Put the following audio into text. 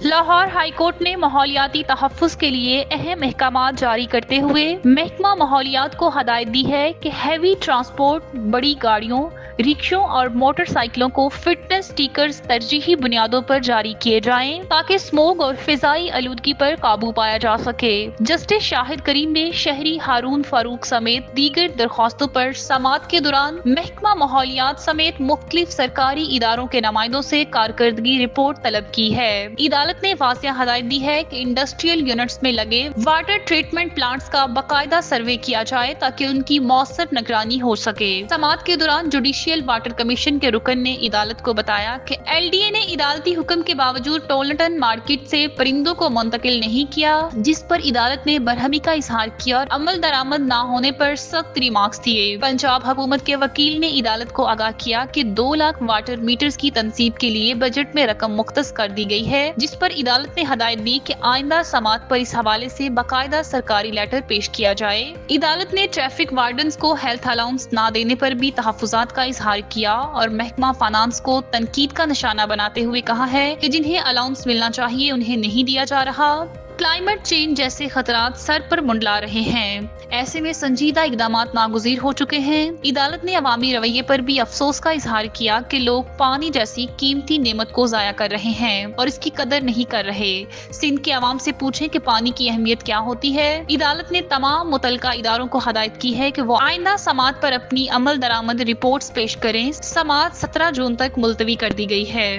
Lahore high court نے ماحولیاتی تحفظ کے لیے اہم احکامات جاری کرتے ہوئے محکمہ ماحولیات کو ہدایت دی ہے کہ ہیوی ٹرانسپورٹ، بڑی گاڑیوں، رکشوں اور موٹر سائیکلوں کو فٹنس سٹیکرز ترجیحی بنیادوں پر جاری کیے جائیں تاکہ اسموگ اور فضائی آلودگی پر قابو پایا جا سکے۔ جسٹس شاہد کریم نے شہری ہارون فاروق سمیت دیگر درخواستوں پر سماعت کے دوران محکمہ ماحولیات سمیت مختلف سرکاری اداروں کے نمائندوں سے کارکردگی رپورٹ طلب کی ہے۔ عدالت نے واضح ہدایت دی ہے کہ انڈسٹریل یونٹس میں لگے واٹر ٹریٹمنٹ پلانٹس کا باقاعدہ سروے کیا جائے تاکہ ان کی مؤثر نگرانی ہو سکے۔ سماعت کے دوران جوڈیشل واٹر کمیشن کے رکن نے عدالت کو بتایا کہ ایل ڈی اے نے عدالتی حکم کے باوجود ٹولٹن مارکیٹ سے پرندوں کو منتقل نہیں کیا، جس پر عدالت نے برہمی کا اظہار کیا اور عمل درآمد نہ ہونے پر سخت ریمارکس دیے۔ پنجاب حکومت کے وکیل نے عدالت کو آگاہ کیا کہ 2 لاکھ واٹر میٹرز کی تنصیب کے لیے بجٹ میں رقم مختص کر دی گئی ہے، جس پر عدالت نے ہدایت دی کہ آئندہ سماعت پر اس حوالے سے باقاعدہ سرکاری لیٹر پیش کیا جائے۔ عدالت نے ٹریفک وارڈنز کو ہیلتھ الاؤنس نہ دینے پر بھی تحفظات کا اظہار کیا اور محکمہ فائنانس کو تنقید کا نشانہ بناتے ہوئے کہا ہے کہ جنہیں الاؤنس ملنا چاہیے انہیں نہیں دیا جا رہا۔ کلائمیٹ چینج جیسے خطرات سر پر منڈلا رہے ہیں، ایسے میں سنجیدہ اقدامات ناگزیر ہو چکے ہیں۔ عدالت نے عوامی رویے پر بھی افسوس کا اظہار کیا کہ لوگ پانی جیسی قیمتی نعمت کو ضائع کر رہے ہیں اور اس کی قدر نہیں کر رہے۔ سندھ کے عوام سے پوچھیں کہ پانی کی اہمیت کیا ہوتی ہے۔ عدالت نے تمام متعلقہ اداروں کو ہدایت کی ہے کہ وہ آئندہ سماعت پر اپنی عمل درآمد رپورٹس پیش کریں۔ سماعت 17 جون تک ملتوی کر دی گئی ہے۔